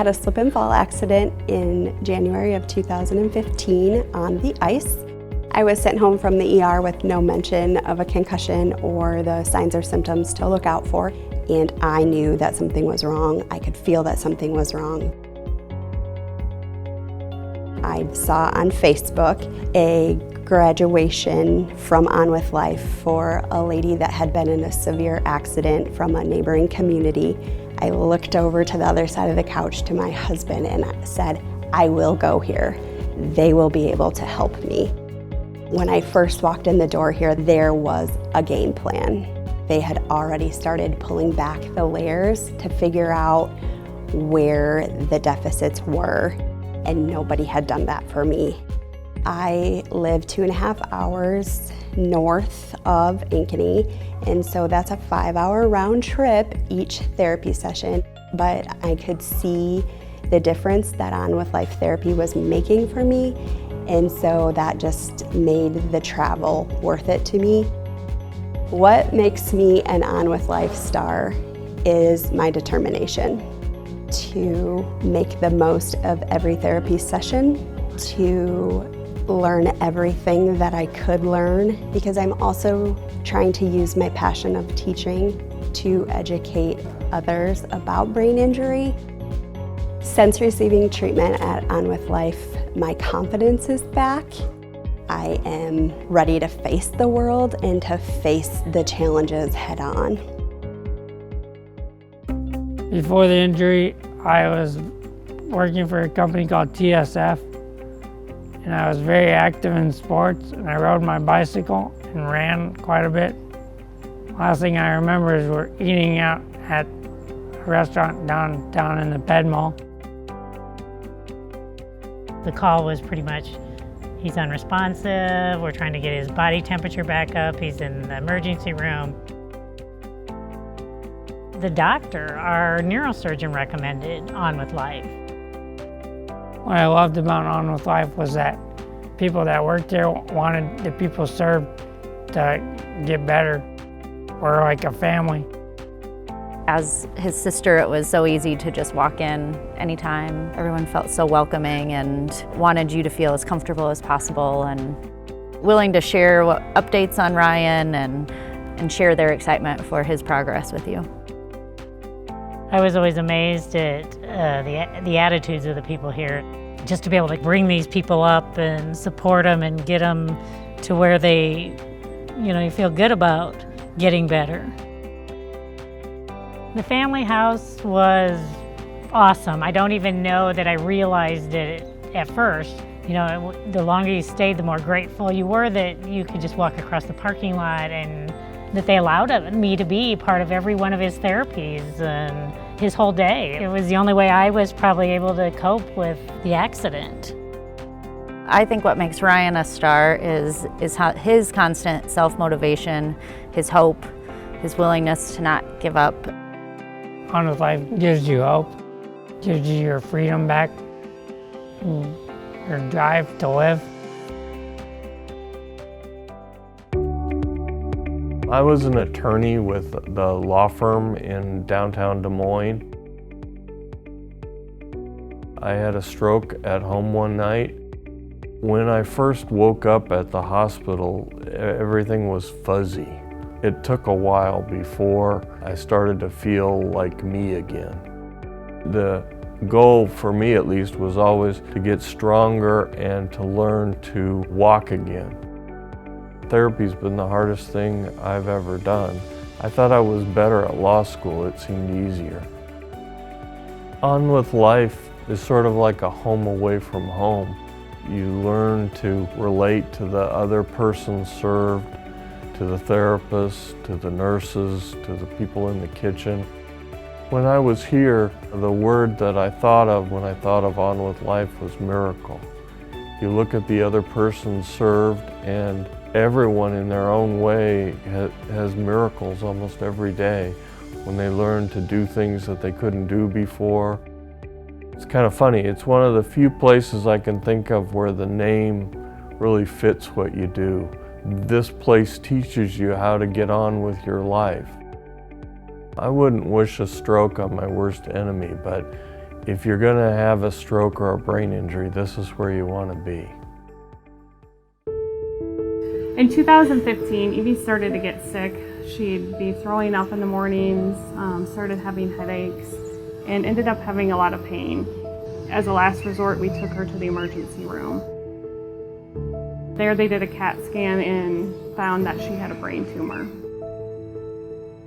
had a slip and fall accident in January of 2015 on the ice. I was sent home from the ER with no mention of a concussion or the signs or symptoms to look out for, and I knew that something was wrong. I could feel that something was wrong. I saw on Facebook a graduation from On With Life for a lady that had been in a severe accident from a neighboring community. I looked over to the other side of the couch to my husband and I said, I will go here. They will be able to help me. When I first walked in the door here, there was a game plan. They had already started pulling back the layers to figure out where the deficits were, and nobody had done that for me. I live 2.5 hours north of Ankeny, and so that's a 5-hour round trip each therapy session. But I could see the difference that On With Life therapy was making for me, and so that just made the travel worth it to me. What makes me an On With Life star is my determination to make the most of every therapy session, to learn everything that I could learn, because I'm also trying to use my passion of teaching to educate others about brain injury. Since receiving treatment at On With Life, my confidence is back. I am ready to face the world and to face the challenges head on. Before the injury, I was working for a company called TSF, and I was very active in sports, and I rode my bicycle and ran quite a bit. Last thing I remember is we're eating out at a restaurant downtown in the Ped Mall. The call was pretty much, he's unresponsive, we're trying to get his body temperature back up, he's in the emergency room. The doctor, our neurosurgeon, recommended On With Life. What I loved about On With Life was that people that worked there wanted the people served to get better. We're like a family. As his sister, it was so easy to just walk in anytime. Everyone felt so welcoming and wanted you to feel as comfortable as possible and willing to share updates on Ryan and share their excitement for his progress with you. I was always amazed at the attitudes of the people here. Just to be able to bring these people up and support them and get them to where they, you feel good about getting better. The family house was awesome. I don't even know that I realized it at first. The longer you stayed, the more grateful you were that you could just walk across the parking lot and that they allowed me to be part of every one of his therapies and his whole day. It was the only way I was probably able to cope with the accident. I think what makes Ryan a star is his constant self-motivation, his hope, his willingness to not give up. On With Life gives you hope, gives you your freedom back, your drive to live. I was an attorney with the law firm in downtown Des Moines. I had a stroke at home one night. When I first woke up at the hospital, everything was fuzzy. It took a while before I started to feel like me again. The goal, for me at least, was always to get stronger and to learn to walk again. Therapy's been the hardest thing I've ever done. I thought I was better at law school. It seemed easier. On With Life is sort of like a home away from home. You learn to relate to the other person served, to the therapists, to the nurses, to the people in the kitchen. When I was here, the word that I thought of when I thought of On With Life was miracle. You look at the other person served, and everyone in their own way has miracles almost every day when they learn to do things that they couldn't do before. It's kind of funny. It's one of the few places I can think of where the name really fits what you do. This place teaches you how to get on with your life. I wouldn't wish a stroke on my worst enemy, but If you're going to have a stroke or a brain injury, this is where you want to be. In 2015, Evie started to get sick. She'd be throwing up in the mornings, started having headaches, and ended up having a lot of pain. As a last resort, we took her to the emergency room. There they did a CAT scan and found that she had a brain tumor.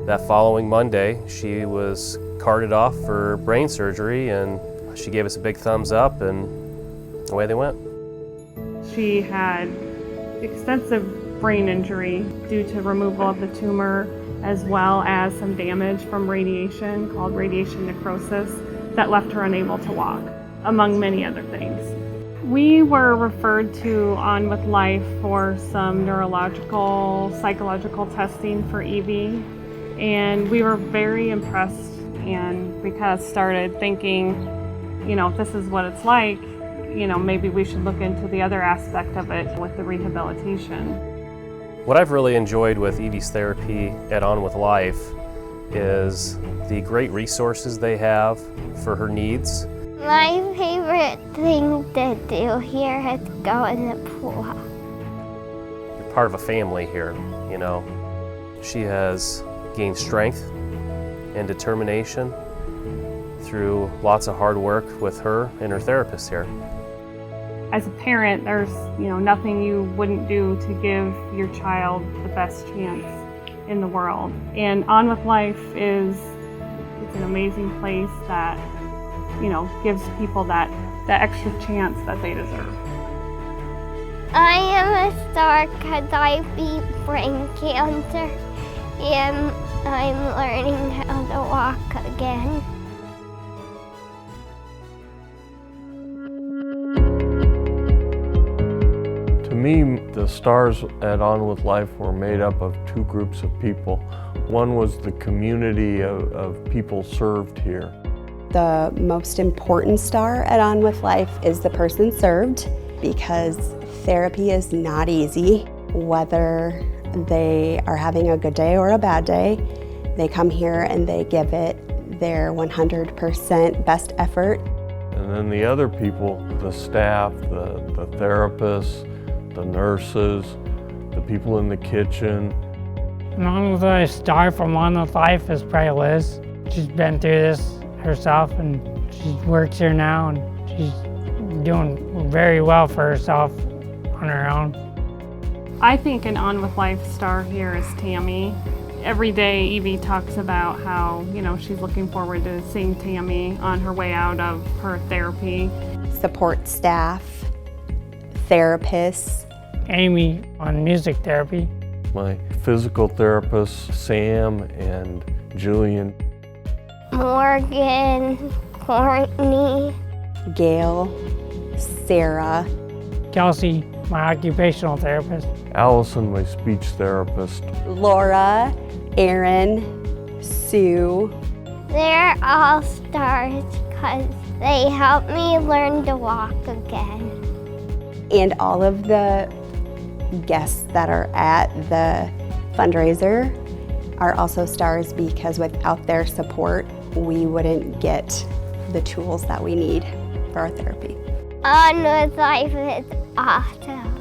That following Monday, she was carted off for brain surgery, and she gave us a big thumbs up, and away they went. She had extensive brain injury due to removal of the tumor, as well as some damage from radiation called radiation necrosis that left her unable to walk, among many other things. We were referred to On With Life for some neurological, psychological testing for Evie, and we were very impressed, and we kind of started thinking, if this is what it's like, maybe we should look into the other aspect of it with the rehabilitation. What I've really enjoyed with Evie's therapy at On With Life is the great resources they have for her needs. My favorite thing to do here is go in the pool. You're part of a family here, She has gained strength and determination through lots of hard work with her and her therapist here. As a parent, there's nothing you wouldn't do to give your child the best chance in the world. And On With Life it's an amazing place that gives people that extra chance that they deserve. I am a star because I beat brain cancer and I'm learning how to walk again. To me, the stars at On With Life were made up of two groups of people. One was the community of people served here. The most important star at On With Life is the person served, because therapy is not easy. Whether they are having a good day or a bad day, they come here and they give it their 100% best effort. And then the other people, the staff, the therapists, the nurses, the people in the kitchen. On With Life star from On With Life is probably Liz. She's been through this herself, and she works here now, and she's doing very well for herself on her own. I think an On With Life star here is Tammy. Every day Evie talks about how, she's looking forward to seeing Tammy on her way out of her therapy. Support staff, therapists. Amy on music therapy. My physical therapists, Sam and Julian. Morgan, Courtney, Gail, Sarah, Kelsey, my occupational therapist. Allison, my speech therapist. Laura, Aaron, Sue. they're all stars because they help me learn to walk again. And all of the guests that are at the fundraiser are also stars, because without their support, we wouldn't get the tools that we need for our therapy. On With Life is awesome.